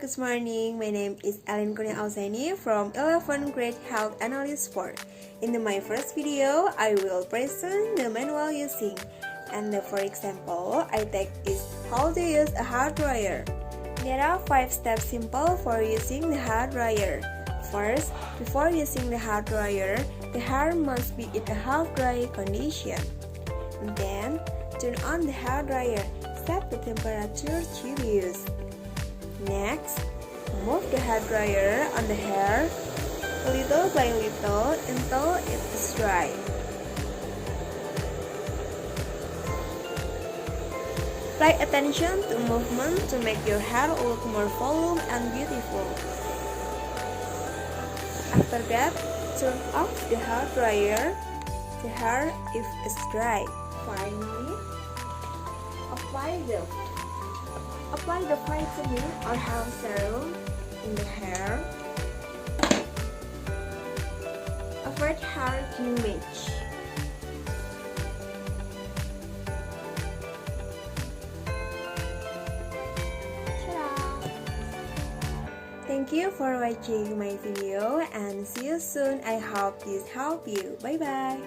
good morning. My name is Elyn Kurnia Afzani from 11th grade health analysis 4. In my first video, I will present the manual using. And for example, I take is how to use a hair dryer. There are 5 steps simple for using the hair dryer. First, before using the hair dryer, the hair must be in a half dry condition. Then, turn on the hair dryer. Set the temperature to be used. Next, move the hair dryer on the hair little by little until it is dry. Pay attention to movement to make your hair look more volume and beautiful. After that, turn off the hair dryer. The hair if it's dry. Finally, apply the vitamin or hair serum in the hair. Avoid hair damage. Thank you for watching my video and see you soon. I hope this helped you. Bye bye.